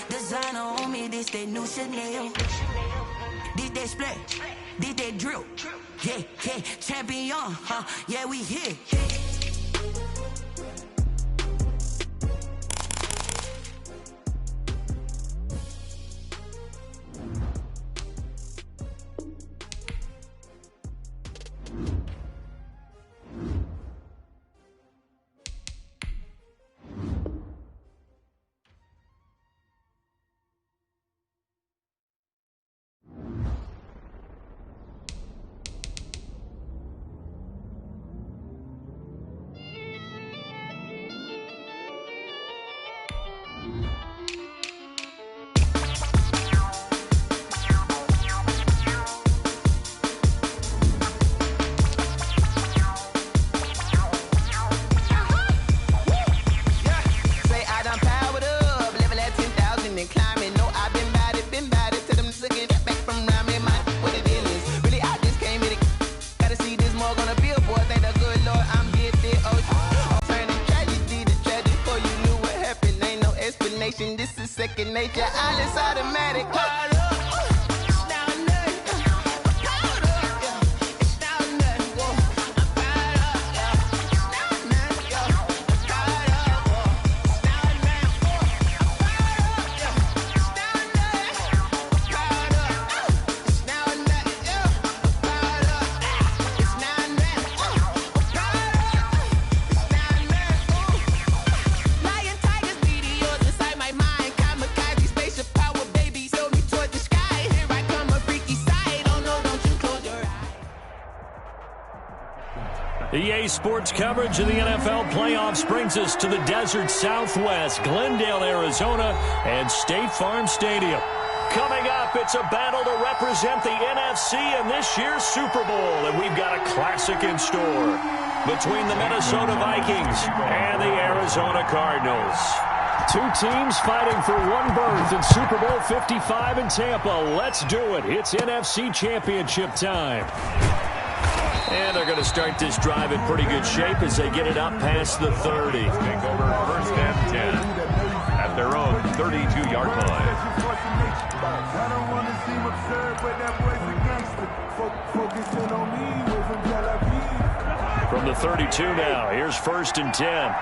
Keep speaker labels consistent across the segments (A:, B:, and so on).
A: Designer on me, this they new Chanel. This they split, this they drill. Yeah, yeah, champion, yeah, we here.
B: This is second nature, all is automatic.
C: EA Sports coverage of the NFL playoffs brings us to the desert Southwest, Glendale, Arizona, and State Farm Stadium. Coming up, it's a battle to represent the NFC in this year's Super Bowl, and we've got a classic in store between the Minnesota Vikings and the Arizona Cardinals. Two teams fighting for one berth in Super Bowl 55 in Tampa. Let's do it. It's NFC Championship time. And they're going to start this drive in pretty good shape as they get it up past the 30.
D: Take over first and 10 at their own 32-yard line.
C: From the 32 now, here's first and 10.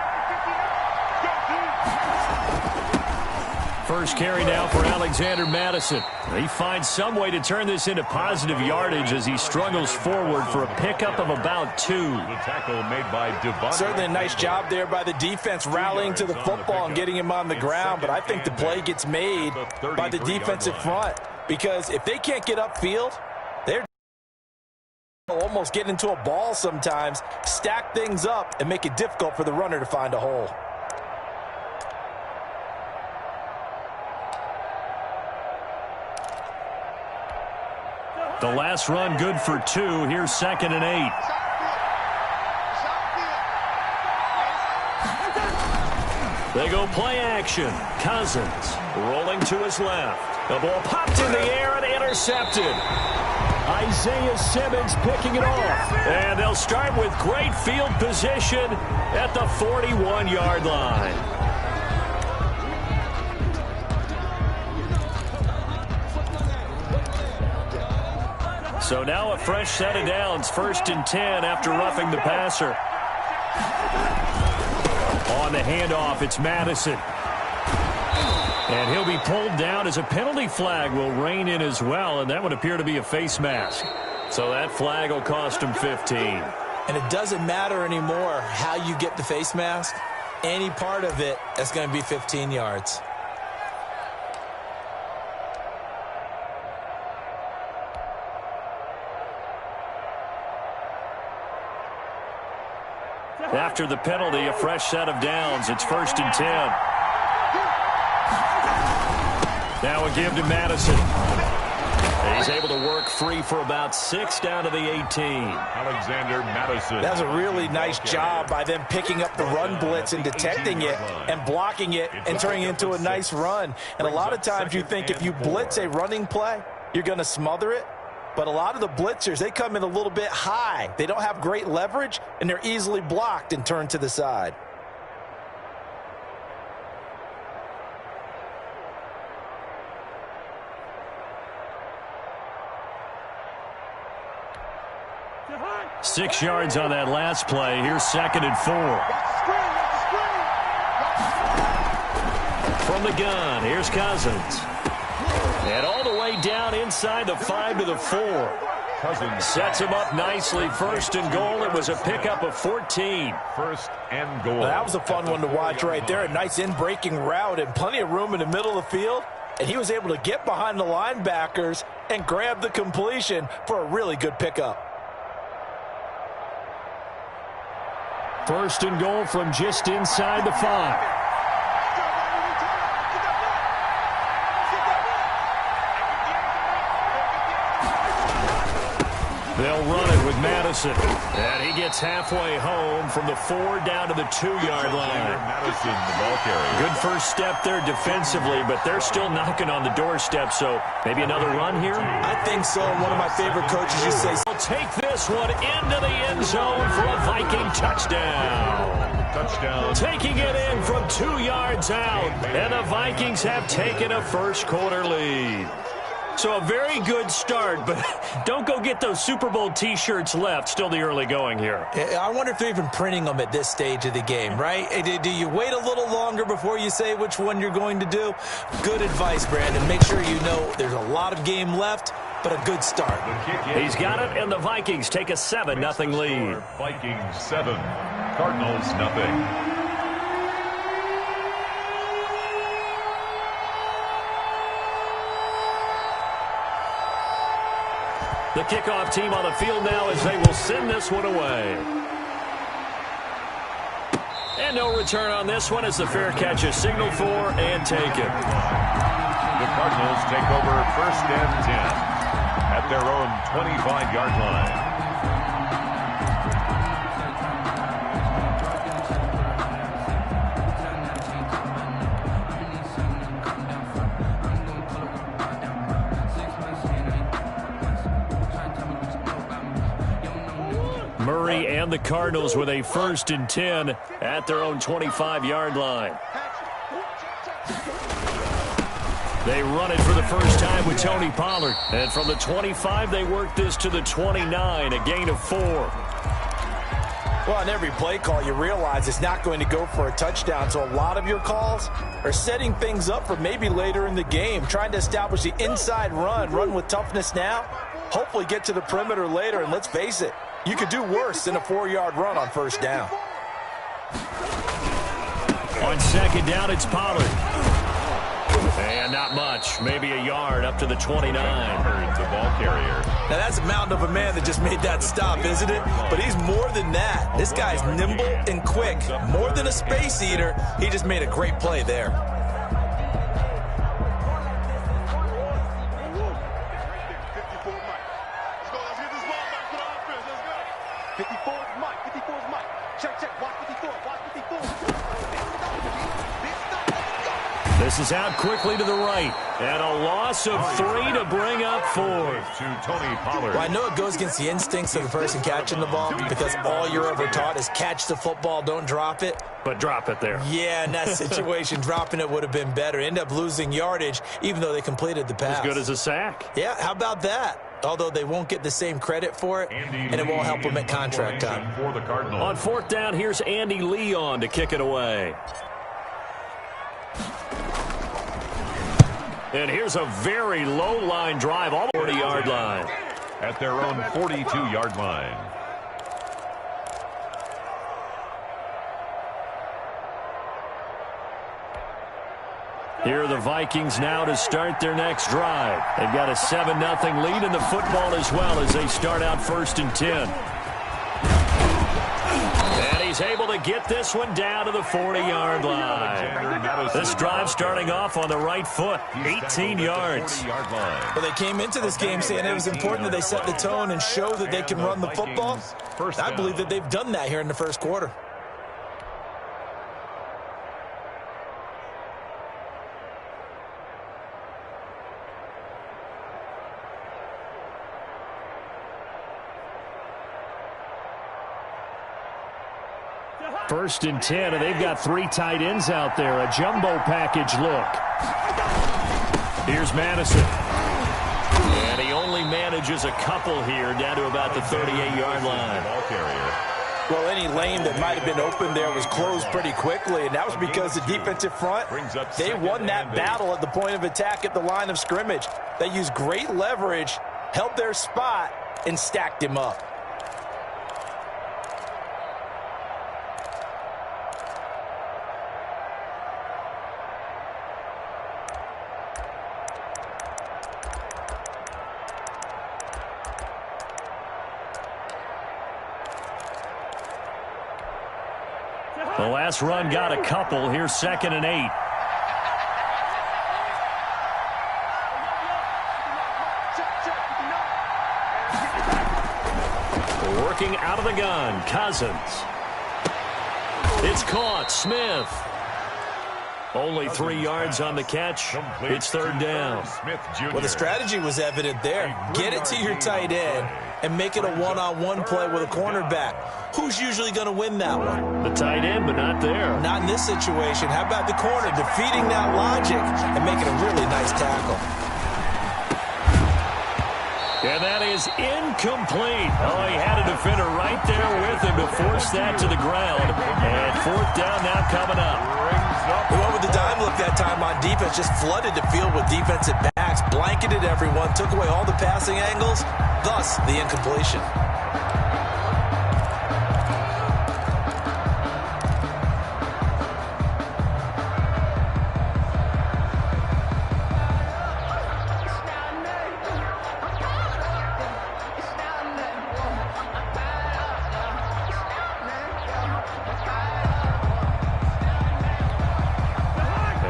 C: First carry now for Alexander Madison. He finds some way to turn this into positive yardage as he struggles forward for a pickup of about 2.
D: The tackle made by Devon.
E: Certainly a nice job there by the defense rallying to the football and getting him on the ground, but I think the play gets made by the defensive front because if they can't get upfield, they're almost get into a ball sometimes, stack things up, and make it difficult for the runner to find a hole.
C: The last run good for 2. Here's second and 8. They go play action. Cousins rolling to his left. The ball popped in the air and intercepted. Isaiah Simmons picking it off. And they'll start with great field position at the 41-yard line. So now a fresh set of downs, first and 10 after roughing the passer. On the handoff, it's Madison. And he'll be pulled down as a penalty flag will rein in as well, and that would appear to be a face mask. So that flag will cost him 15.
E: And it doesn't matter anymore how you get the face mask. Any part of it is going to be 15 yards.
C: After the penalty, a fresh set of downs. It's first and 10. Now a give to Madison. He's able to work free for about 6 down to the 18.
D: Alexander Madison.
E: That's a really nice job by them picking up the run blitz and detecting it and blocking it and turning it into a nice run. And a lot of times you think if you blitz a running play, you're going to smother it. But a lot of the blitzers, they come in a little bit high. They don't have great leverage, and they're easily blocked and turned to the side.
C: 6 yards on that last play. Here's 2nd and 4. From the gun, here's Cousins. And all the way down inside the 5 to the 4.
D: Cousins
C: sets him up nicely. 1st and goal. It was a pickup of 14.
D: 1st and goal.
E: That was a fun one to watch right there. A nice in-breaking route and plenty of room in the middle of the field. And he was able to get behind the linebackers and grab the completion for a really good pickup.
C: 1st and goal from just inside the 5. They'll run it with Madison. And he gets halfway home from the 4 down to the 2-yard line.
D: Madison, the ball carrier.
C: Good first step there defensively, but they're still knocking on the doorstep, so maybe another run here?
E: I think so. One of my favorite coaches used to say,
C: I'll take this one into the end zone for a Viking touchdown.
D: Touchdown.
C: Taking it in from 2 yards out, and the Vikings have taken a first-quarter lead. So a very good start, but don't go get those Super Bowl T-shirts left. Still the early going here.
E: I wonder if they're even printing them at this stage of the game, right? Do you wait a little longer before you say which one you're going to do? Good advice, Brandon. Make sure you know there's a lot of game left, but a good start.
C: He's got it, and the Vikings take a 7-0 lead.
D: Vikings 7, Cardinals nothing.
C: The kickoff team on the field now as they will send this one away. And no return on this one as the fair catch is signaled for and taken.
D: The Cardinals take over 1st and 10 at their own 25-yard line.
C: Murray and the Cardinals with a 1st and 10 at their own 25-yard line. They run it for the first time with Tony Pollard. And from the 25, they work this to the 29, a gain of 4.
E: Well, on every play call, you realize it's not going to go for a touchdown. So a lot of your calls are setting things up for maybe later in the game, trying to establish the inside run with toughness now, hopefully get to the perimeter later. And let's face it, you could do worse than a 4-yard run on 1st down.
C: On 2nd down, it's Pollard. And not much, maybe a yard up to the 29.
D: The ball carrier.
E: Now that's a mountain of a man that just made that stop, isn't it? But he's more than that. This guy's nimble and quick. More than a space eater, he just made a great play there.
C: This is out quickly to the right. And a loss of 3 to bring up 4.
D: To Tony Pollard.
E: Well, I know it goes against the instincts of the person catching the ball because all you're ever taught is catch the football, don't drop it.
C: But drop it there.
E: Yeah, in that situation, dropping it would have been better. End up losing yardage, even though they completed the pass.
C: As good as a sack.
E: Yeah, how about that? Although they won't get the same credit for it, and it won't help them at contract time.
D: For the Cardinals.
C: On 4th down, here's Andy Leon to kick it away. And here's a very low-line drive, all 40-yard line.
D: At their own 42-yard line.
C: Here are the Vikings now to start their next drive. They've got a 7-0 lead in the football as well as they start out 1st and 10. And he's able to get this one down to the 40-yard line. This drive starting off on the right foot, 18 yards.
E: Well, they came into this game saying it was important that they set the tone and show that they can run the football. I believe that they've done that here in the 1st quarter.
C: First and 10, and they've got 3 tight ends out there. A jumbo package look. Here's Madison. And he only manages a couple here down to about the 38-yard line.
D: Ball carrier.
E: Well, any lane that might have been open there was closed pretty quickly, and that was because the defensive front, they won that battle at the point of attack at the line of scrimmage. They used great leverage, held their spot, and stacked him up.
C: The last run got a couple. Here's 2nd and 8. Working out of the gun, Cousins. It's caught, Smith. Only 3 yards on the catch. It's 3rd down.
E: Well, the strategy was evident there. Get it to your tight end and make it a one-on-one play with a cornerback. Who's usually going to win that one?
C: The tight end, but not there.
E: Not in this situation. How about the corner defeating that logic and making a really nice tackle?
C: And that is incomplete. Oh, he had a defender right there with him to force that to the ground. And 4th down now coming up.
E: He went with the dime look that time on defense, just flooded the field with defensive backs, blanketed everyone, took away all the passing angles, thus the incompletion.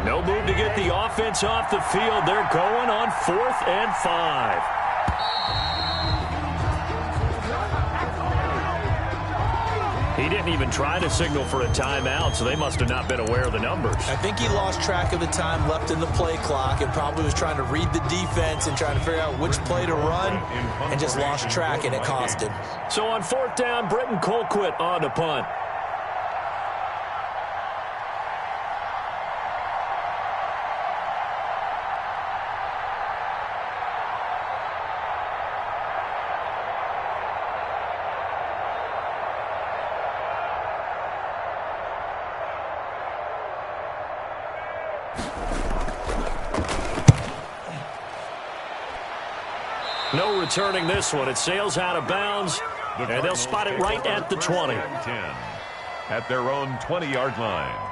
C: No move to get the offense off the field. They're going on 4th and 5. He didn't even try to signal for a timeout, so they must have not been aware of the numbers.
E: I think he lost track of the time left in the play clock and probably was trying to read the defense and trying to figure out which play to run and just lost track, and it cost him.
C: So on 4th down, Britton Colquitt on to punt. No returning this one. It sails out of bounds, and they'll spot it right at the 20.
D: 10 at their own 20-yard line.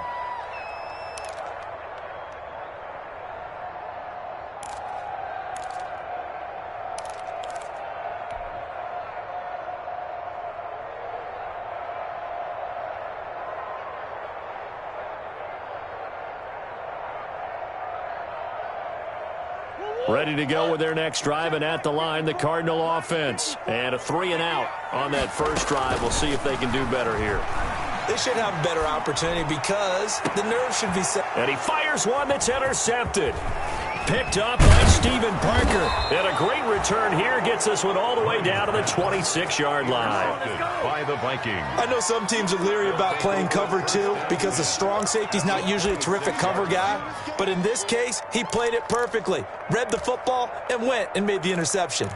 C: Ready to go with their next drive, and at the line, the Cardinal offense. And a 3 and out on that first drive. We'll see if they can do better here.
E: They should have a better opportunity because the nerves should be set.
C: And he fires one that's intercepted. Picked up by Stephen Parker. And a great return here gets this one all the way down to the 26-yard line.
D: By the Vikings.
E: I know some teams are leery about playing cover 2 because the strong safety's not usually a terrific cover guy. But in this case, he played it perfectly. Read the football and went and made the interception.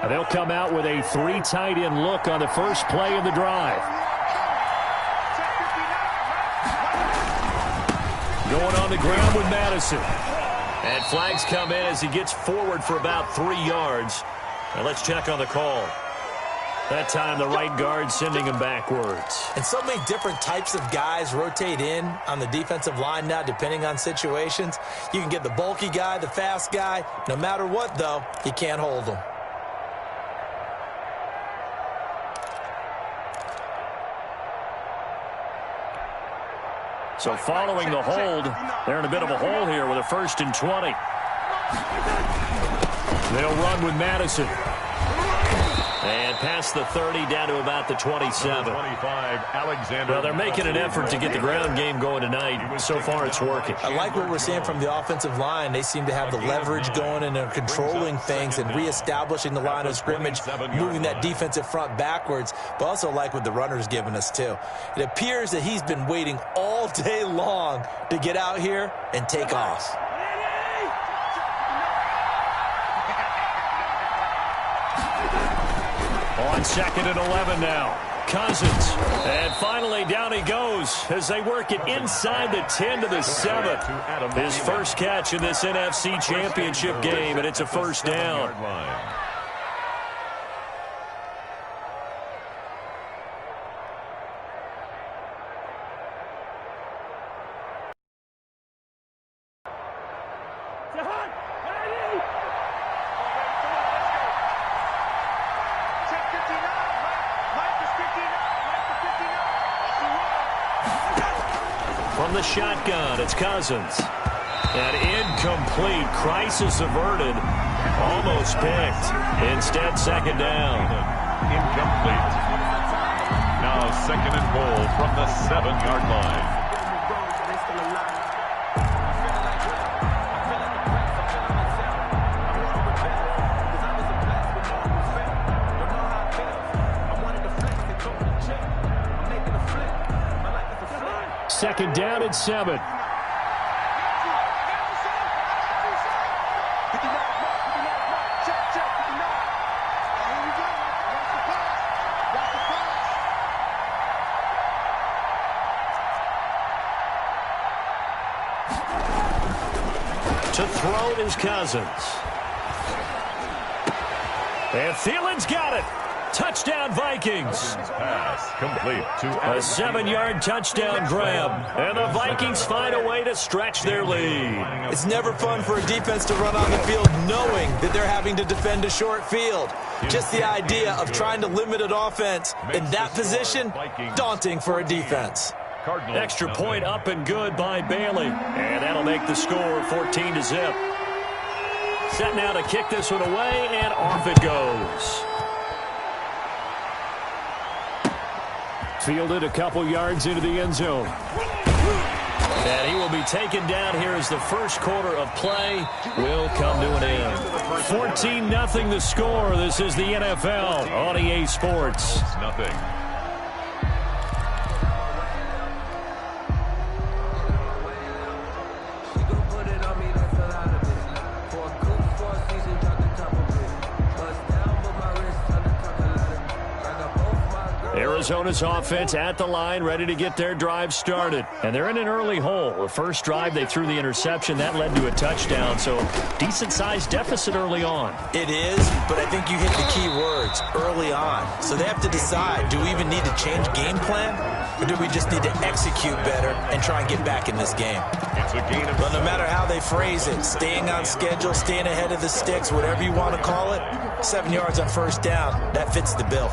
C: They'll come out with a 3 tight end look on the first play of the drive. Going on the ground with Madison. And flags come in as he gets forward for about 3 yards. Now let's check on the call. That time the right guard sending him backwards.
E: And so many different types of guys rotate in on the defensive line now depending on situations. You can get the bulky guy, the fast guy. No matter what, though, you can't hold them.
C: So following the hold, they're in a bit of a hole here with a 1st and 20. They'll run with Madison. And past the 30 down to about the 27.
D: 25, Alexander.
C: Well, they're making an effort to get the ground game going tonight. So far, it's working.
E: I like what we're seeing from the offensive line. They seem to have the leverage going and they're controlling things and reestablishing the line of scrimmage, moving that defensive front backwards, but also like what the runner's giving us too. It appears that he's been waiting all day long to get out here and take off.
C: On 2nd and 11 now. Cousins. And finally down he goes as they work it inside the 10 to the 7. His first catch in this NFC Championship game, and it's a first down. From the shotgun, it's Cousins. And incomplete. Crisis averted. Almost picked. Instead, second down.
D: Incomplete. Now 2nd and goal from the 7-yard line.
C: Second down and 7. To throw it is Cousins. And Thielen's got it. Touchdown, Vikings.
D: Pass complete to
C: a 7-yard touchdown grab. And the Vikings find a way to stretch their lead.
E: It's never fun for a defense to run on the field knowing that they're having to defend a short field. Just the idea of trying to limit an offense in that position, daunting for a defense.
C: Extra point up and good by Bailey. And that'll make the score 14-0. Set now to kick this one away, and off it goes. Fielded a couple yards into the end zone. And he will be taken down here as the first quarter of play will come to an end. 14-0 the score. This is the NFL on EA Sports.
D: Nothing.
C: Arizona's offense at the line, ready to get their drive started. And they're in an early hole. The first drive, they threw the interception. That led to a touchdown, so decent-sized deficit early on.
E: It is, but I think you hit the key words, early on. So they have to decide, do we even need to change game plan, or do we just need to execute better and try and get back in this game?
D: It's a gain of
E: but no matter how they phrase it, staying on schedule, staying ahead of the sticks, whatever you want to call it, 7 yards on first down, that fits the bill.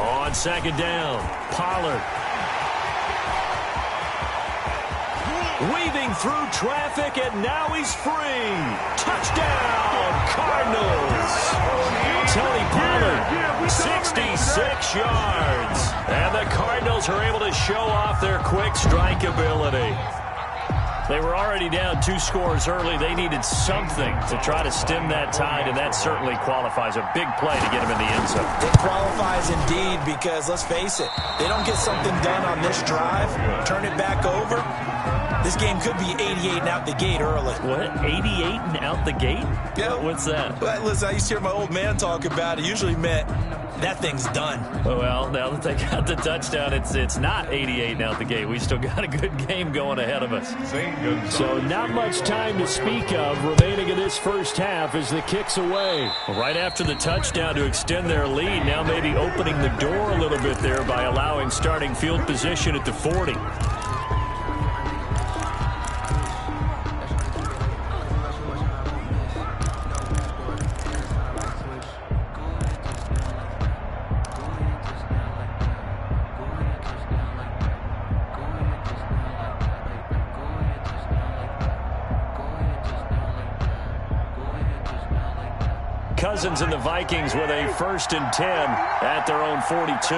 C: On second down, Pollard. Weaving through traffic, and now he's free. Touchdown, Cardinals. Tony Pollard, 66 yards. And the Cardinals are able to show off their quick strike ability. They were already down 2 scores early. They needed something to try to stem that tide, and that certainly qualifies. A big play to get them in the end zone.
E: It qualifies indeed because, let's face it, they don't get something done on this drive, turn it back over, this game could be 88 and out the gate early.
C: What? 88 and out the gate?
E: Yeah.
C: What's that?
E: Well, listen, I used to hear my old man talk about it. Usually meant that thing's done.
C: Well, now that they got the touchdown, it's not 88 and out the gate. We still got a good game going ahead of us. So not much time to speak of remaining in this first half as the kick's away. Right after the touchdown to extend their lead, now maybe opening the door a little bit there by allowing starting field position at the 40. Cousins and the Vikings with a 1st and 10 at their own 42.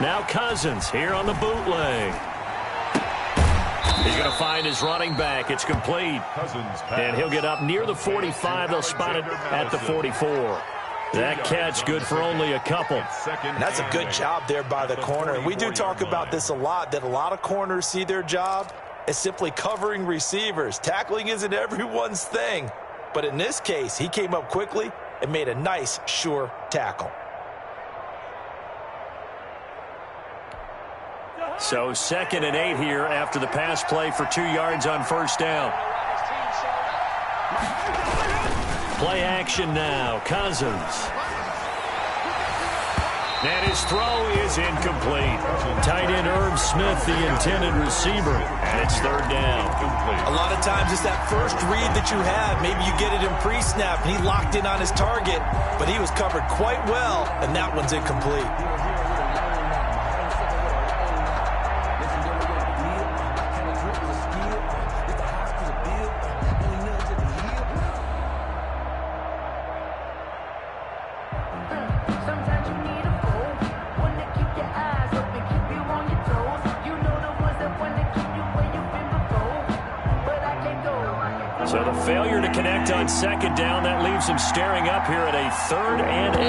C: Now Cousins here on the bootleg. He's going to find his running back. It's complete. And he'll get up near the 45. They'll spot it at the 44. That catch good for only a couple.
E: And that's a good job there by the corner. And we do talk about this a lot, that a lot of corners see their job as simply covering receivers. Tackling isn't everyone's thing. But in this case, he came up quickly and made a nice, sure tackle.
C: So 2nd and 8 here after the pass play for 2 yards on 1st down. Play action now. Cousins. And his throw is incomplete. Tight end Irv Smith, the intended receiver. And it's 3rd down.
E: A lot of times it's that first read that you have. Maybe you get it in pre-snap and he locked in on his target, but he was covered quite well, and that one's incomplete.
C: So the failure to connect on 2nd down, that leaves him staring up here at a 3rd and 8.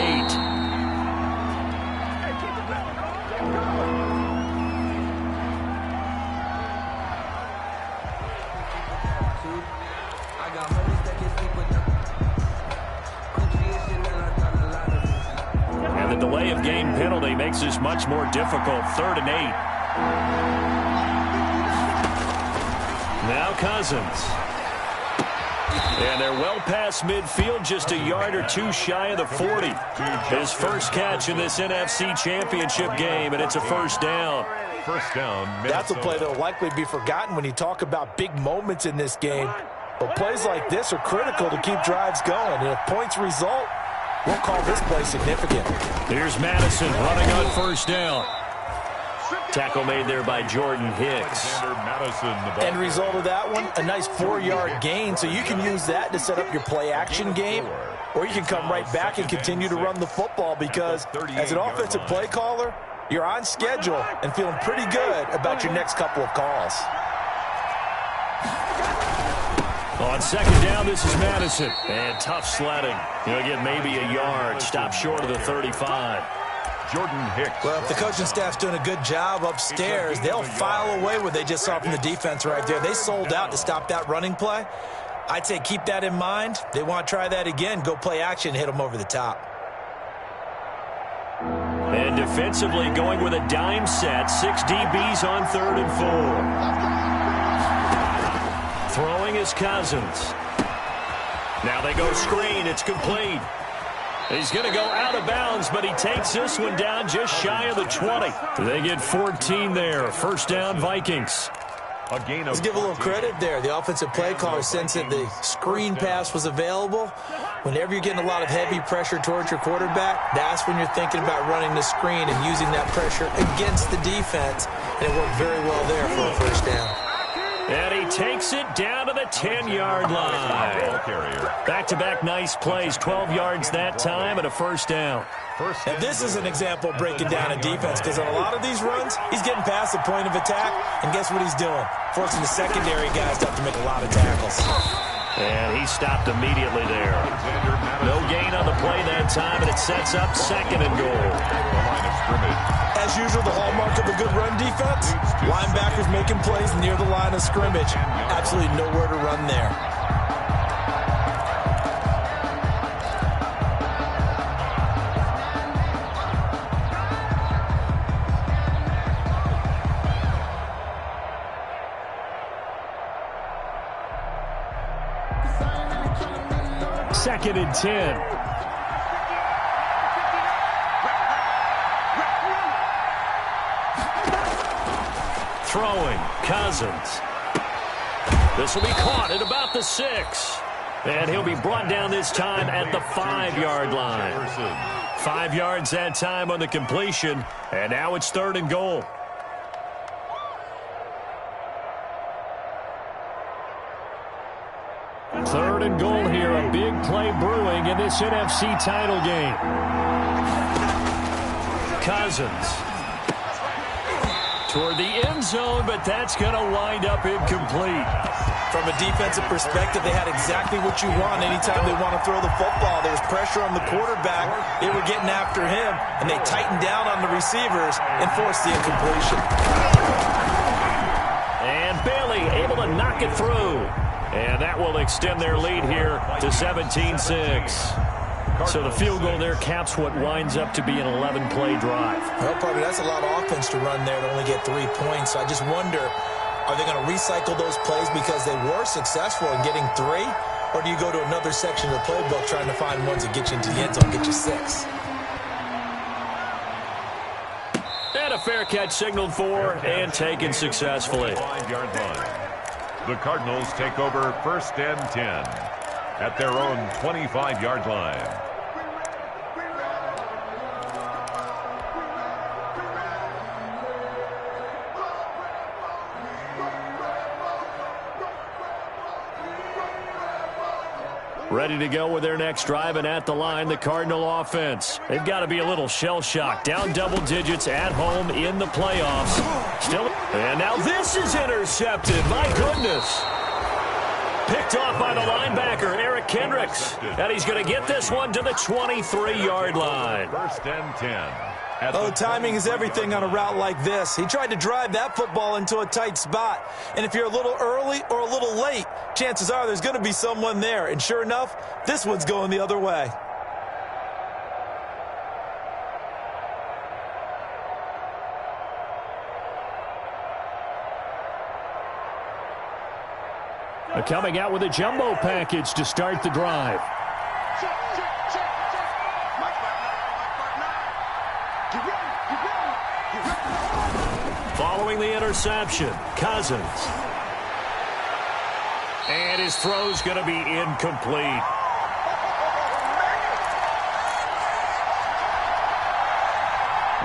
C: And the delay of game penalty makes this much more difficult. 3rd and 8. Now Cousins. And they're well past midfield, just a yard or 2 shy of the 40. His first catch in this NFC Championship game, and it's a 1st down.
E: That's a play that will likely be forgotten when you talk about big moments in this game. But plays like this are critical to keep drives going. And if points result, we'll call this play significant.
C: Here's Madison running on 1st down. Tackle made there by Jordan Hicks.
E: End result of that one, a nice 4-yard gain. So you can use that to set up your play-action game, or you can come right back and continue to run the football because as an offensive play caller, you're on schedule and feeling pretty good about your next couple of calls.
C: On 2nd down, this is Madison. And tough sledding. He'll get maybe a yard. Stop short of the 35.
D: Jordan Hicks.
E: Well, if the coaching staff's doing a good job upstairs, they'll file away what they just saw from the defense right there. They sold out to stop that running play. I'd say keep that in mind. They want to try that again. Go play action, hit them over the top.
C: And defensively going with a dime set. 6 DBs on 3rd and 4. Throwing is Cousins. Now they go screen. It's complete. He's going to go out of bounds, but he takes this one down just shy of the 20. They get 14 there. 1st down, Vikings.
E: Let's give a little credit there. The offensive play caller sensed that the screen pass was available. Whenever you're getting a lot of heavy pressure towards your quarterback, that's when you're thinking about running the screen and using that pressure against the defense. And it worked very well there for a 1st down.
C: And he takes it down to the 10-yard line. Back-to-back nice plays, 12 yards that time and a 1st down.
E: And this is an example of breaking down a defense because on a lot of these runs, he's getting past the point of attack, and guess what he's doing? Forcing the secondary guys to have to make a lot of tackles.
C: And he stopped immediately there. No gain on the play that time, and it sets up 2nd and goal.
E: As usual, the hallmark of a good run defense, linebackers making plays near the line of scrimmage. Absolutely nowhere to run there.
C: Second and 10. Throwing, Cousins. This will be caught at about the 6. And he'll be brought down this time at the 5-yard line. 5 yards that time on the completion, and now it's 3rd and goal. Third and goal here. A big play brewing in this NFC title game. Cousins toward the end zone, but that's going to wind up incomplete.
E: From a defensive perspective, they had exactly what you want anytime they want to throw the football. There was pressure on the quarterback. They were getting after him, and they tightened down on the receivers and forced the incompletion.
C: And Bailey able to knock it through. And that will extend their lead here to 17-6. So the field goal there caps what winds up to be an 11-play drive.
E: Well, partner, that's a lot of offense to run there to only get 3 points. So I just wonder, are they going to recycle those plays because they were successful in getting 3? Or do you go to another section of the playbook trying to find ones that get you into the end zone, get you 6?
C: And a fair catch signaled for and taken successfully.
D: The Cardinals take over 1st and 10 at their own 25-yard line.
C: Ready to go with their next drive, and at the line, the Cardinal offense. They've got to be a little shell-shocked. Down double digits at home in the playoffs. Still, and now this is intercepted. My goodness. Picked off by the linebacker, Eric Kendricks. And he's going to get this one to the 23-yard line.
D: 1st and 10.
E: Oh, timing is everything on a route like this. He tried to drive that football into a tight spot. And if you're a little early or a little late, chances are there's going to be someone there. And sure enough, this one's going the other way.
C: Coming out with a jumbo package to start the drive. Following the interception, Cousins. And his throw's going to be incomplete.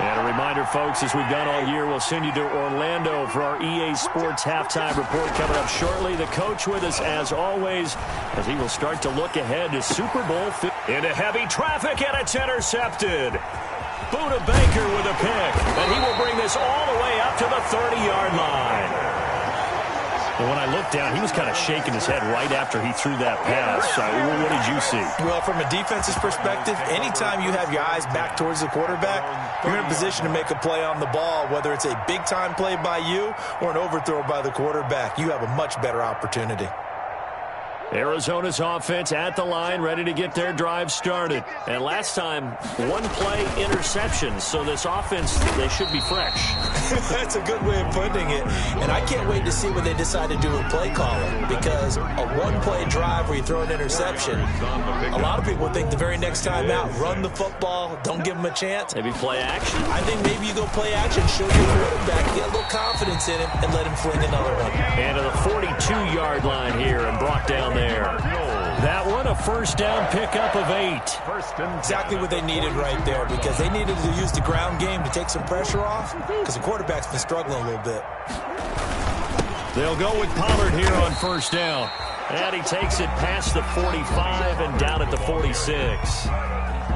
C: And a reminder, folks, as we've done all year, we'll send you to Orlando for our EA Sports halftime report coming up shortly. The coach with us, as always, as he will start to look ahead to Super Bowl 50. Into heavy traffic, and it's intercepted. Buda Baker with a pick, and he will bring this all the way up to the 30-yard line. And when I looked down, he was kind of shaking his head right after he threw that pass. What did you see?
E: Well, from a defense's perspective, anytime you have your eyes back towards the quarterback, you're in a position to make a play on the ball, whether it's a big-time play by you or an overthrow by the quarterback. You have a much better opportunity.
C: Arizona's offense at the line, ready to get their drive started. And last time, one play interception, so this offense, they should be fresh.
E: That's a good way of putting it. And I can't wait to see what they decide to do with play calling, because a one-play drive where you throw an interception, a lot of people think the very next time out, run the football, don't give them a chance.
C: Maybe play action?
E: I think maybe you go play action, show your quarterback, get a little confidence in him, and let him fling another one.
C: And to the 42-yard line here and brought down there. That one, a first down pickup of 8.
E: Exactly what they needed right there, because they needed to use the ground game to take some pressure off, because the quarterback's been struggling a little bit.
C: They'll go with Pollard here on first down. And he takes it past the 45 and down at the 46.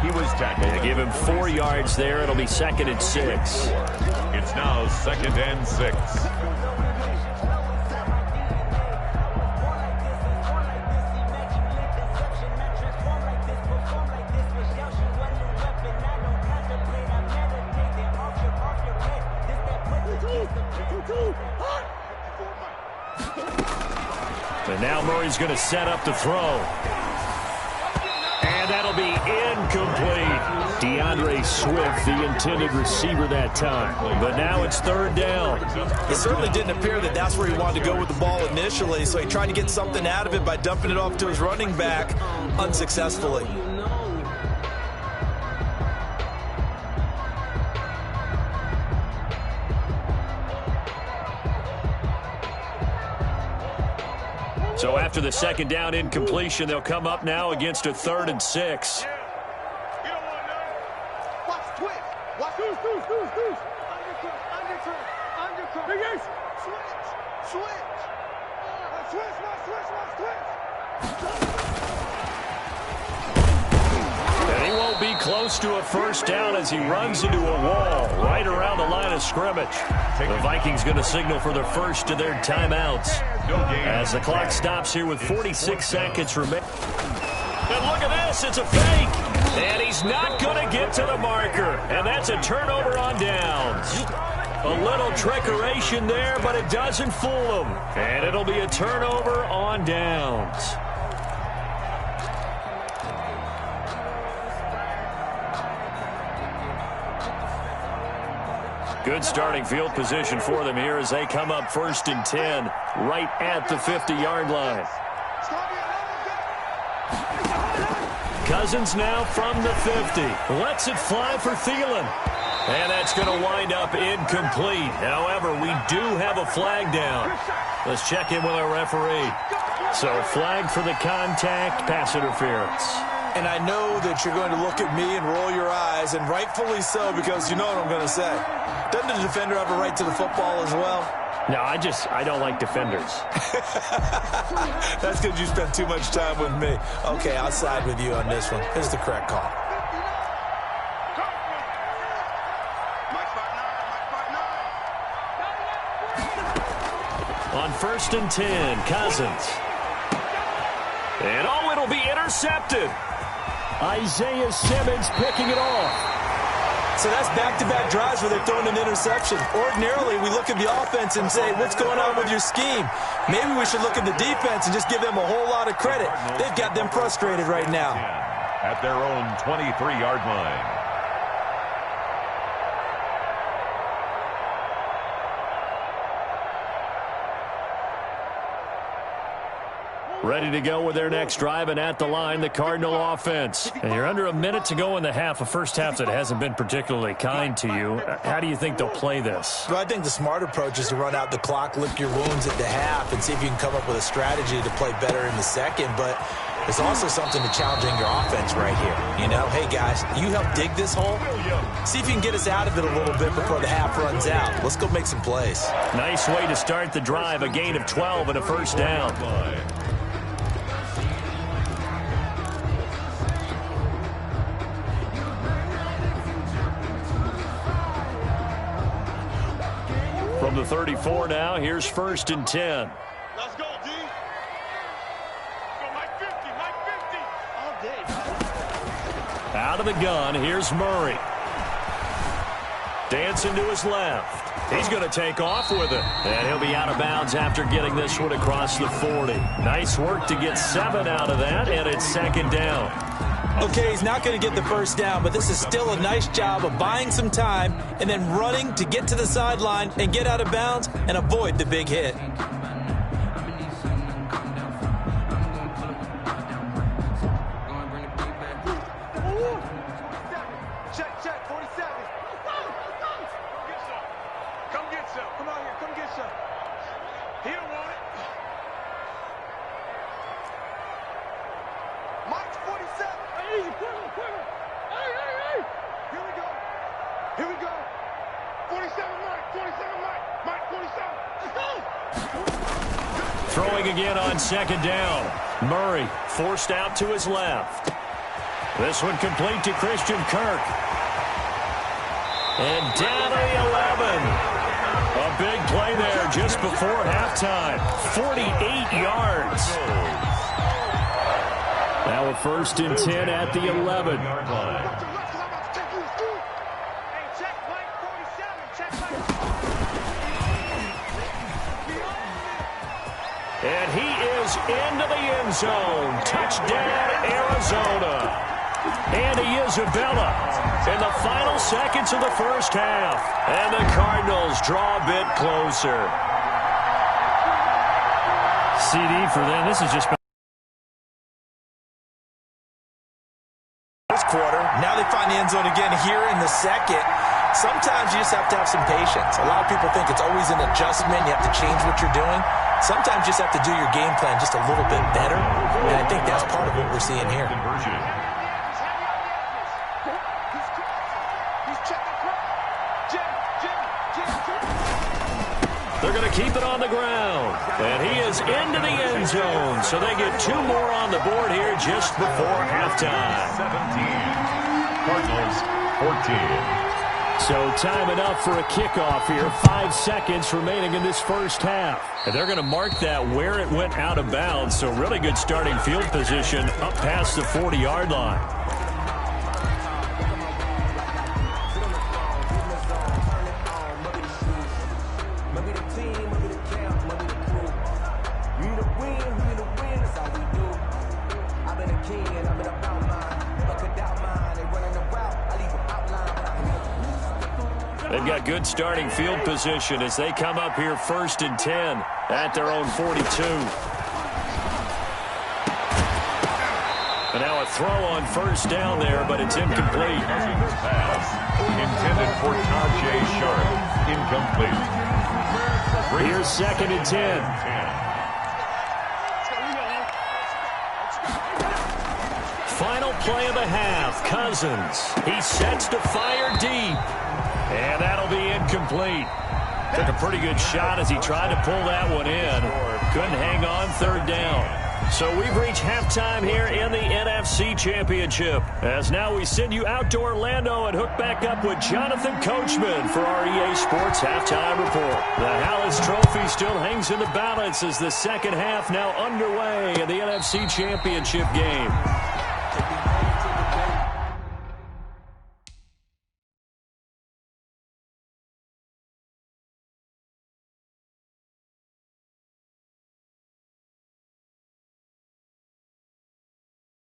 D: He was tackled.
C: They give him 4 yards there. It'll be 2nd and 6.
D: It's now 2nd and 6.
C: And now Murray's going to set up the throw. And that'll be incomplete. DeAndre Swift, the intended receiver that time. But now it's 3rd down.
E: It certainly didn't appear that that's where he wanted to go with the ball initially, so he tried to get something out of it by dumping it off to his running back unsuccessfully.
C: So after the 2nd down incompletion, they'll come up now against a 3rd and 6. And he won't be close to a first down as he runs into a wall right around the line of scrimmage. The Vikings going to signal for the first of their timeouts as the clock stops here with 46 seconds remaining. And look at this, it's a fake. And he's not going to get to the marker. And that's a turnover on downs. A little trickeration there, but it doesn't fool him. And it'll be a turnover on downs. Good starting field position for them here as they come up 1st and 10 right at the 50-yard line. Cousins now from the 50. Lets it fly for Thielen. And that's going to wind up incomplete. However, we do have a flag down. Let's check in with our referee. So flag for the contact, pass interference.
E: And I know that you're going to look at me and roll your eyes, and rightfully so, because you know what I'm going to say. Doesn't the defender have a right to the football as well?
C: No, I don't like defenders.
E: That's because you spent too much time with me. Okay, I'll side with you on this one. Here's the correct call.
C: On 1st and 10, Cousins. And oh, it'll be intercepted. Isaiah Simmons picking it off.
E: So that's back-to-back drives where they're throwing an interception. Ordinarily, we look at the offense and say, what's going on with your scheme? Maybe we should look at the defense and just give them a whole lot of credit. They've got them frustrated right now.
D: At their own 23-yard line.
C: Ready to go with their next drive, and at the line, the Cardinal offense. And you're under a minute to go in the half, a first half that hasn't been particularly kind to you. How do you think they'll play this?
E: Well, I think the smart approach is to run out the clock, lick your wounds at the half, and see if you can come up with a strategy to play better in the second. But there's also something to challenging your offense right here. You know, hey, guys, you help dig this hole. See if you can get us out of it a little bit before the half runs out. Let's go make some plays.
C: Nice way to start the drive, a gain of 12 and a first down. From the 34 now, here's 1st and 10.
F: Let's go, D. Go, Mike 50, Mike 50. All day.
C: Out of the gun, here's Murray. Dancing to his left. He's going to take off with it. And he'll be out of bounds after getting this one across the 40. Nice work to get 7 out of that, and it's 2nd down.
E: Okay, he's not going to get the first down, but this is still a nice job of buying some time and then running to get to the sideline and get out of bounds and avoid the big hit.
F: Check, 47. Come get some. Come out here, come get some. He don't want it. Mike's 47. Hey, quiver. Hey. Here we go. 47 Mike. Mike 47. Let's go.
C: Throwing again on 2nd down. Murray forced out to his left. This one complete to Christian Kirk. And down to the 11. A big play there just before halftime. 48 yards. Now a 1st and 10 at the 11. And he is into the end zone. Touchdown, Arizona. Andy Isabella in the final seconds of the first half. And the Cardinals draw a bit closer. CD for them. This has just been
E: First quarter. Now they find the end zone again here in the second. Sometimes you just have to have some patience. A lot of people think it's always an adjustment. You have to change what you're doing. Sometimes you just have to do your game plan just a little bit better. And I think that's part of what we're seeing here.
C: They're going to keep it on the ground. And he is into the end zone. So they get 2 more on the board here just before halftime.
D: 17. Cardinals 14.
C: So time enough for a kickoff here. 5 seconds remaining in this first half. And they're going to mark that where it went out of bounds. So really good starting field position up past the 40-yard line. They've got good starting field position as they come up here 1st and 10 at their own 42. And now a throw on 1st down there, but it's incomplete.
D: Pass intended for Tajay Sharp. Incomplete.
C: Here's 2nd and 10. Final play of the half. Cousins. He sets to fire deep. And that'll be incomplete. Took a pretty good shot as he tried to pull that one in. Couldn't hang on 3rd down. So we've reached halftime here in the NFC Championship. As now we send you out to Orlando and hook back up with Jonathan Coachman for our EA Sports Halftime Report. The Hallis Trophy still hangs in the balance as the second half now underway in the NFC Championship game.